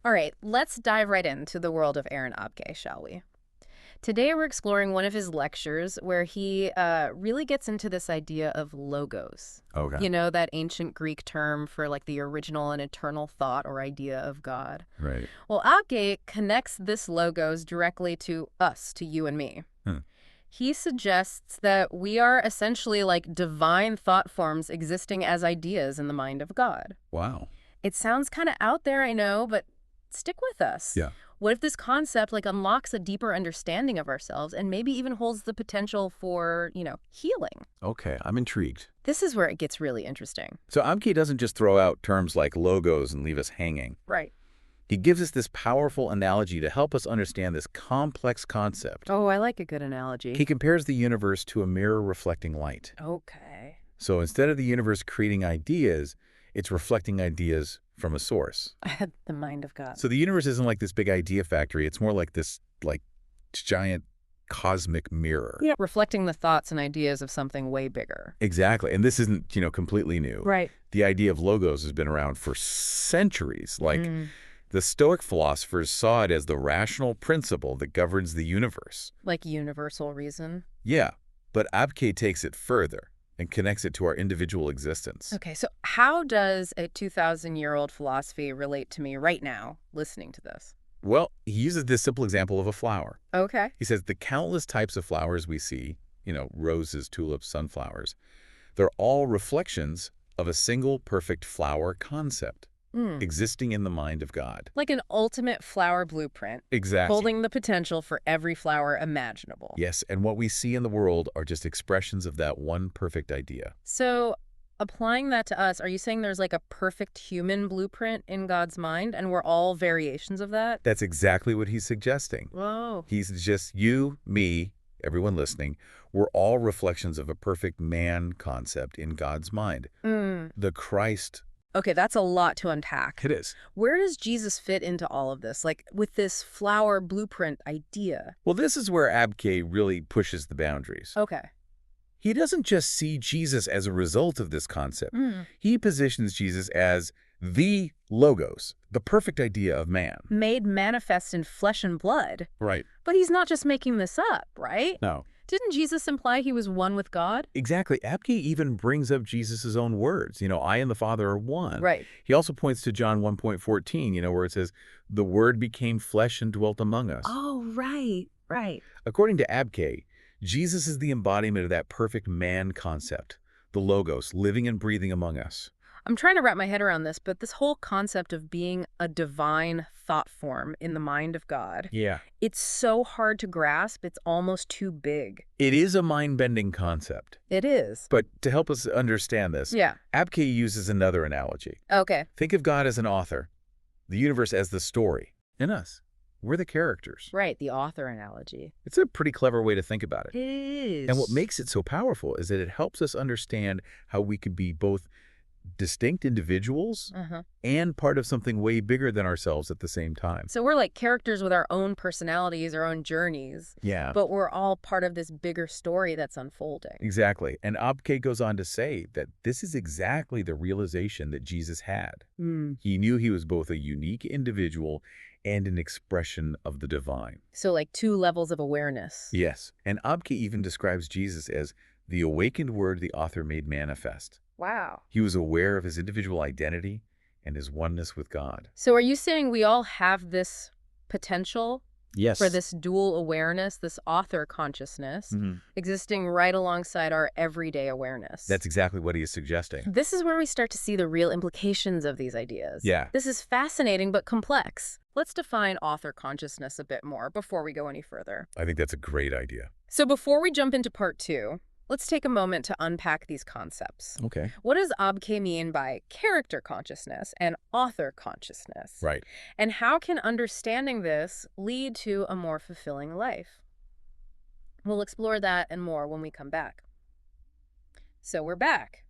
All right, let's dive right into the world of Aaron Abke, shall we? Today we're exploring one of his lectures where he really gets into this idea of logos. Okay. You know, that ancient Greek term for like the original and eternal thought or idea of God. Right. Well, Abke connects this logos directly to us, to you and me. Hmm. He suggests that we are essentially like divine thought forms existing as ideas in the mind of God. Wow. It sounds kind of out there, I know, but stick with us. Yeah. What if this concept like unlocks a deeper understanding of ourselves and maybe even holds the potential for, healing? Okay, I'm intrigued. This is where it gets really interesting. So Amke doesn't just throw out terms like logos and leave us hanging. Right. He gives us this powerful analogy to help us understand this complex concept. Oh, I like a good analogy. He compares the universe to a mirror reflecting light. Okay. So instead of the universe creating ideas, it's reflecting ideas from a source. I had the mind of God. So the universe isn't like this big idea factory. It's more like this giant cosmic mirror. Yeah. Reflecting the thoughts and ideas of something way bigger. Exactly. And this isn't, completely new. Right. The idea of logos has been around for centuries. The Stoic philosophers saw it as the rational principle that governs the universe. Like universal reason. Yeah, but Abke takes it further and connects it to our individual existence. Okay, so how does a 2,000-year-old philosophy relate to me right now, listening to this? Well, he uses this simple example of a flower. Okay. He says the countless types of flowers we see, roses, tulips, sunflowers, they're all reflections of a single perfect flower concept existing in the mind of God. Like an ultimate flower blueprint, Exactly. holding the potential for every flower imaginable. Yes, and what we see in the world are just expressions of that one perfect idea. So, applying that to us, are you saying there's like a perfect human blueprint in God's mind, and we're all variations of that? That's exactly what he's suggesting. Whoa. He's just you, me, everyone listening. We're all reflections of a perfect man concept in God's mind. The Christ. Okay, that's a lot to unpack. It is. Where does Jesus fit into all of this, like with this flower blueprint idea? Well, this is where Abke really pushes the boundaries. Okay. He doesn't just see Jesus as a result of this concept. He positions Jesus as the logos, the perfect idea of man. Made manifest in flesh and blood. Right. But he's not just making this up, right? No. Didn't Jesus imply he was one with God? Exactly. Abke even brings up Jesus' own words. I and the Father are one. Right. He also points to John 1:14, where it says, the Word became flesh and dwelt among us. Oh, right. According to Abke, Jesus is the embodiment of that perfect man concept, the logos, living and breathing among us. I'm trying to wrap my head around this, but this whole concept of being a divine thought form in the mind of God, Yeah. it's so hard to grasp, it's almost too big. It is a mind-bending concept. It is. But to help us understand this, Yeah. Abke uses another analogy. Okay. Think of God as an author, the universe as the story, and us. We're the characters. Right, the author analogy. It's a pretty clever way to think about it. It is. And what makes it so powerful is that it helps us understand how we could be both distinct individuals and part of something way bigger than ourselves at the same time. So we're like characters with our own personalities, our own journeys. Yeah. But we're all part of this bigger story that's unfolding. Exactly. And Abke goes on to say that this is exactly the realization that Jesus had. He knew he was both a unique individual and an expression of the divine. So like two levels of awareness. Yes. And Abke even describes Jesus as the awakened word the author made manifest. Wow. He was aware of his individual identity and his oneness with God. So are you saying we all have this potential Yes. for this dual awareness, this author consciousness, existing right alongside our everyday awareness? That's exactly what he is suggesting. This is where we start to see the real implications of these ideas. Yeah. This is fascinating but complex. Let's define author consciousness a bit more before we go any further. I think that's a great idea. So before we jump into part 2, let's take a moment to unpack these concepts. Okay. What does Abke mean by character consciousness and author consciousness? Right. And how can understanding this lead to a more fulfilling life? We'll explore that and more when we come back. So we're back.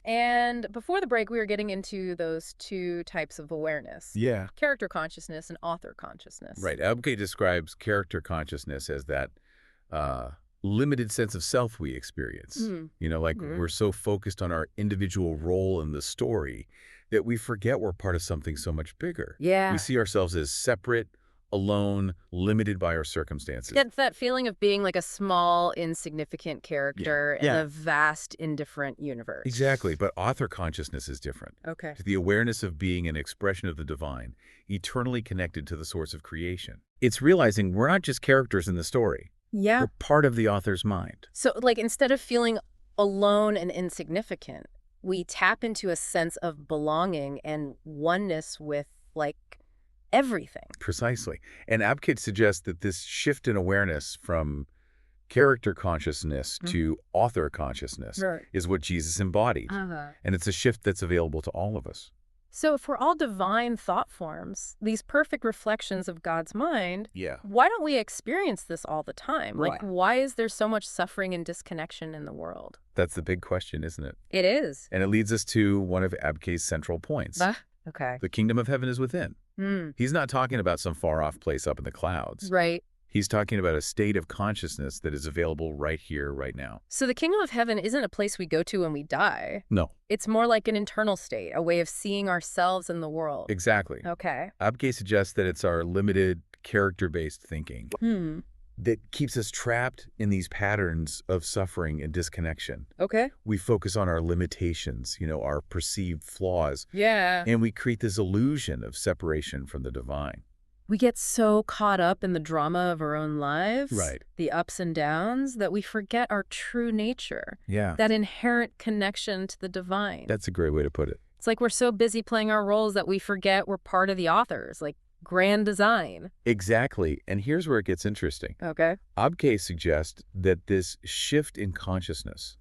And before the break, we were getting into those two types of awareness. Yeah. Character consciousness and author consciousness. Right. Abke describes character consciousness as that limited sense of self we experience. We're so focused on our individual role in the story that we forget we're part of something so much bigger. Yeah. We see ourselves as separate, alone, limited by our circumstances. It's that feeling of being like a small, insignificant character in a vast, indifferent universe. Exactly, but author consciousness is different. Okay. It's the awareness of being an expression of the divine, eternally connected to the source of creation. It's realizing we're not just characters in the story. Yeah. We're part of the author's mind. So, like, instead of feeling alone and insignificant, we tap into a sense of belonging and oneness with, like, everything. Precisely. And Abkid suggests that this shift in awareness from character consciousness to author consciousness is what Jesus embodied. And it's a shift that's available to all of us. So if we're all divine thought forms, these perfect reflections of God's mind, Yeah. why don't we experience this all the time? Right. Like, why is there so much suffering and disconnection in the world? That's the big question, isn't it? It is. And it leads us to one of Abkay's central points. Okay. The kingdom of heaven is within. He's not talking about some far-off place up in the clouds. Right. He's talking about a state of consciousness that is available right here, right now. So the kingdom of heaven isn't a place we go to when we die. No. It's more like an internal state, a way of seeing ourselves in the world. Exactly. Okay. Abkay suggests that it's our limited, character-based thinking that keeps us trapped in these patterns of suffering and disconnection. Okay. We focus on our limitations, our perceived flaws, Yeah. and we create this illusion of separation from the divine. We get so caught up in the drama of our own lives, Right. the ups and downs, that we forget our true nature, Yeah. that inherent connection to the divine. That's a great way to put it. It's like we're so busy playing our roles that we forget we're part of the authors, like grand design. Exactly. And here's where it gets interesting. Okay. Abkay suggests that this shift in consciousness,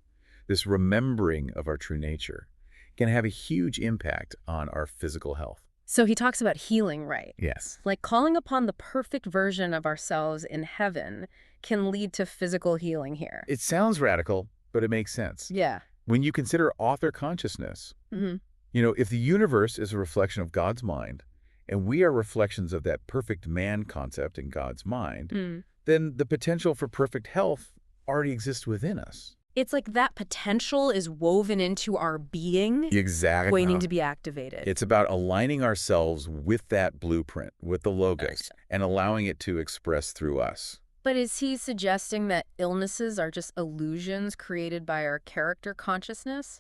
this remembering of our true nature, can have a huge impact on our physical health. So he talks about healing, right? Yes. Like calling upon the perfect version of ourselves in heaven can lead to physical healing here. It sounds radical, but it makes sense. Yeah. When you consider author consciousness, if the universe is a reflection of God's mind, and we are reflections of that perfect man concept in God's mind, then the potential for perfect health already exists within us. It's like that potential is woven into our being, Exactly. waiting to be activated. It's about aligning ourselves with that blueprint, with the logos, and allowing it to express through us. But is he suggesting that illnesses are just illusions created by our character consciousness?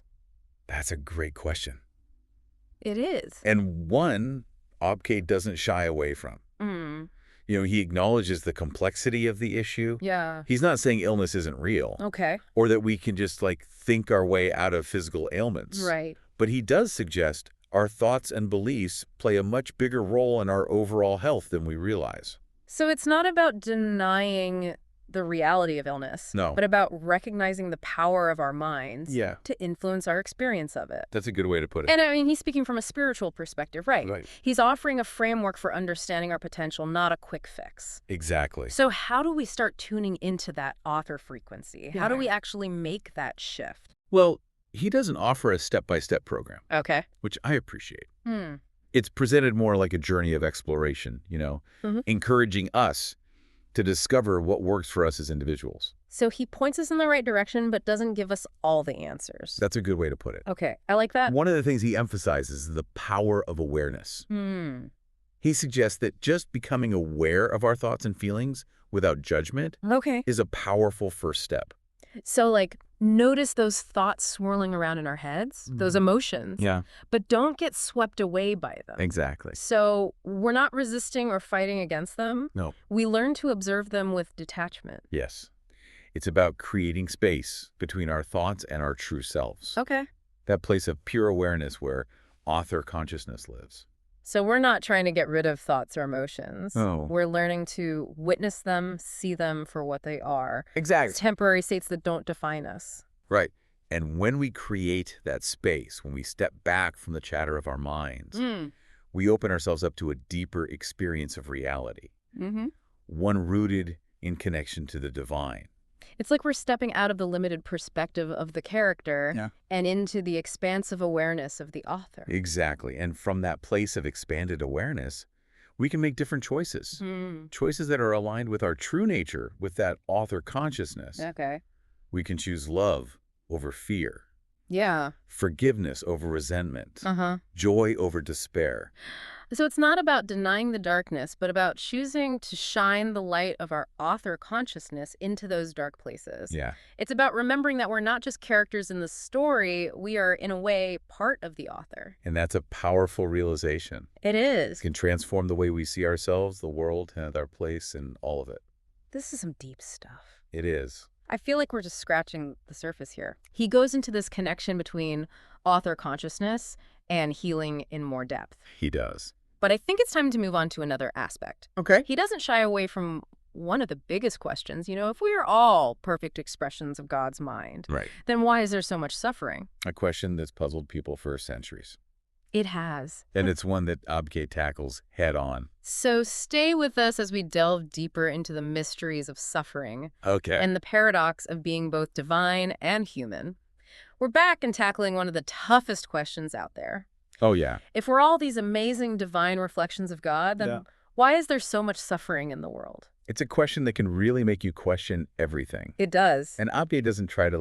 That's a great question. It is. And one Abkay doesn't shy away from. He acknowledges the complexity of the issue. Yeah. He's not saying illness isn't real. Okay. Or that we can just think our way out of physical ailments. Right. But he does suggest our thoughts and beliefs play a much bigger role in our overall health than we realize. So it's not about denying the reality of illness, No. but about recognizing the power of our minds Yeah. to influence our experience of it. That's a good way to put it. And I mean, he's speaking from a spiritual perspective, right? Right. He's offering a framework for understanding our potential, not a quick fix. Exactly. So how do we start tuning into that author frequency? How do we actually make that shift? Well, he doesn't offer a step-by-step program, Okay. which I appreciate. It's presented more like a journey of exploration, encouraging us to discover what works for us as individuals. So he points us in the right direction, but doesn't give us all the answers. That's a good way to put it. Okay, I like that. One of the things he emphasizes is the power of awareness. He suggests that just becoming aware of our thoughts and feelings without judgment is a powerful first step. So, notice those thoughts swirling around in our heads, those emotions. Yeah. But don't get swept away by them. Exactly. So we're not resisting or fighting against them. No. We learn to observe them with detachment. Yes. It's about creating space between our thoughts and our true selves. Okay. That place of pure awareness where author consciousness lives. So we're not trying to get rid of thoughts or emotions. No. We're learning to witness them, see them for what they are. Exactly. Temporary states that don't define us. Right. And when we create that space, when we step back from the chatter of our minds, we open ourselves up to a deeper experience of reality, one rooted in connection to the divine. It's like we're stepping out of the limited perspective of the character and into the expansive awareness of the author. Exactly. And from that place of expanded awareness, we can make different choices. Choices that are aligned with our true nature, with that author consciousness. Okay. We can choose love over fear, Yeah. Forgiveness over resentment. Uh-huh. Joy over despair. So it's not about denying the darkness, but about choosing to shine the light of our author consciousness into those dark places. Yeah. It's about remembering that we're not just characters in the story, we are, in a way, part of the author. And that's a powerful realization. It It is. can transform the way we see ourselves, the world, and our place in all of it. This is some deep stuff. It is. I feel like we're just scratching the surface here. He goes into this connection between author consciousness and healing in more depth. He does. But I think it's time to move on to another aspect. Okay. He doesn't shy away from one of the biggest questions. If we are all perfect expressions of God's mind, Right. then why is there so much suffering? A question that's puzzled people for centuries. It has. And it's one that Abke tackles head on. So stay with us as we delve deeper into the mysteries of suffering Okay. and the paradox of being both divine and human. We're back and tackling one of the toughest questions out there. Oh, yeah. If we're all these amazing divine reflections of God, then why is there so much suffering in the world? It's a question that can really make you question everything. It does. And Abke doesn't try to,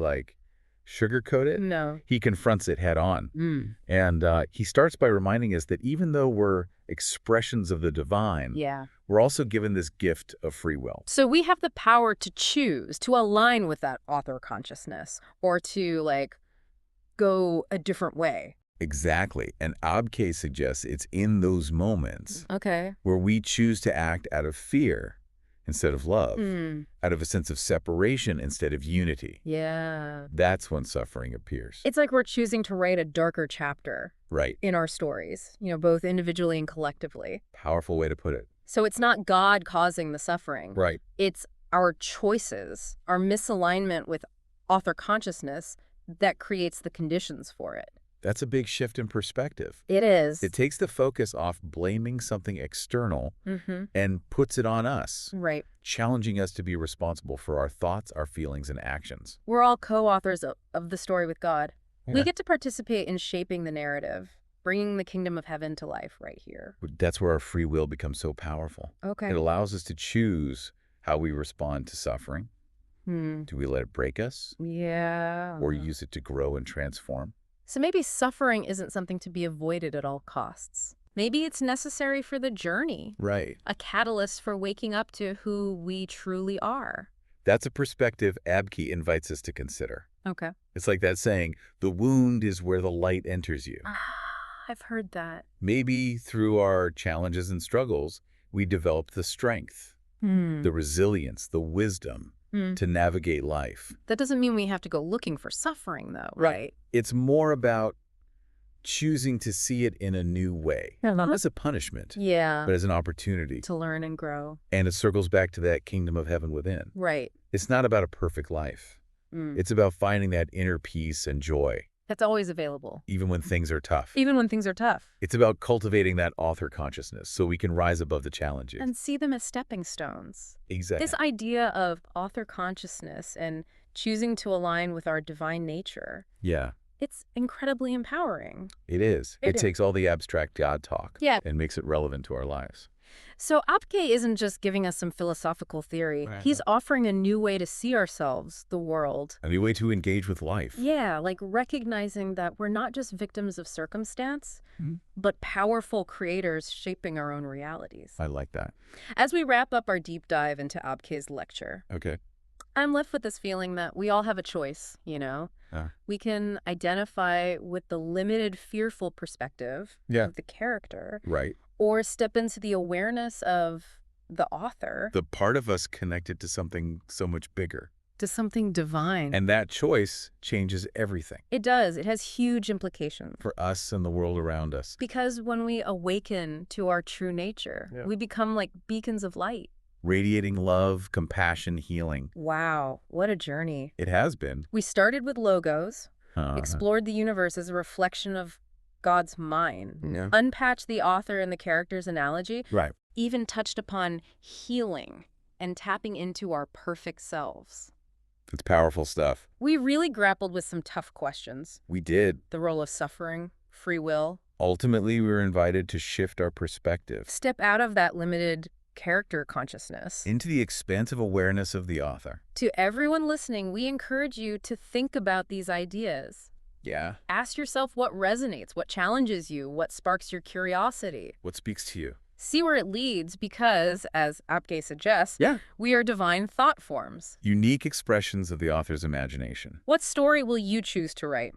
sugarcoat it. No. He confronts it head on. Mm. And he starts by reminding us that even though we're expressions of the divine, Yeah. we're also given this gift of free will. So we have the power to choose, to align with that author consciousness, or to, go a different way. Exactly. And Abke suggests it's in those moments Okay. where we choose to act out of fear instead of love, Mm. out of a sense of separation instead of unity. Yeah. That's when suffering appears. It's like we're choosing to write a darker chapter Right. in our stories, both individually and collectively. Powerful way to put it. So it's not God causing the suffering. Right. It's our choices, our misalignment with author consciousness that creates the conditions for it. That's a big shift in perspective. It is. It takes the focus off blaming something external and puts it on us, Right. challenging us to be responsible for our thoughts, our feelings, and actions. We're all co-authors of the story with God. Yeah. We get to participate in shaping the narrative, bringing the kingdom of heaven to life right here. That's where our free will becomes so powerful. Okay. It allows us to choose how we respond to suffering. Do we let it break us Yeah. or use it to grow and transform? So maybe suffering isn't something to be avoided at all costs. Maybe it's necessary for the journey, Right. a catalyst for waking up to who we truly are. That's a perspective Abke invites us to consider. Okay. It's like that saying, the wound is where the light enters you. I've heard that. Maybe through our challenges and struggles, we develop the strength, the resilience, the wisdom to navigate life. That doesn't mean we have to go looking for suffering, though, right? It's more about choosing to see it in a new way, not as a punishment, Yeah. but as an opportunity. To learn and grow. And it circles back to that kingdom of heaven within. Right. It's not about a perfect life. It's about finding that inner peace and joy, That's always available. even when things are tough. Even when things are tough. It's about cultivating that author consciousness so we can rise above the challenges. And see them as stepping stones. Exactly. This idea of author consciousness and choosing to align with our divine nature, Yeah, it's incredibly empowering. it is. It It is. takes all the abstract God talk Yeah. and makes it relevant to our lives. So Apke isn't just giving us some philosophical theory. Right. He's offering a new way to see ourselves, the world. A new way to engage with life. Yeah, like recognizing that we're not just victims of circumstance, Mhm. but powerful creators shaping our own realities. I like that. As we wrap up our deep dive into Apke's lecture, Okay. I'm left with this feeling that we all have a choice. We can identify with the limited, fearful perspective Yeah. of the character, Right. or step into the awareness of the author The part of us connected to something so much bigger. to something divine. And that choice changes everything It does. It has huge implications. for us and the world around us. Because when we awaken to our true nature, we become like beacons of light. Radiating love, compassion, healing. Wow, what a journey. It has been. We started with logos, Uh-huh. explored the universe as a reflection of God's mind, Yeah. unpatched the author and the character's analogy, Right. even touched upon healing and tapping into our perfect selves. It's powerful stuff. We really grappled with some tough questions. We did. The role of suffering, free will, Ultimately, we were invited to shift our perspective step out of that limited character consciousness. into the expansive awareness of the author. To everyone listening, we encourage you to think about these ideas. Yeah. Ask yourself what resonates, what challenges you, what sparks your curiosity. What speaks to you? See where it leads because, as Apke suggests, Yeah. we are divine thought forms. Unique expressions of the author's imagination. What story will you choose to write?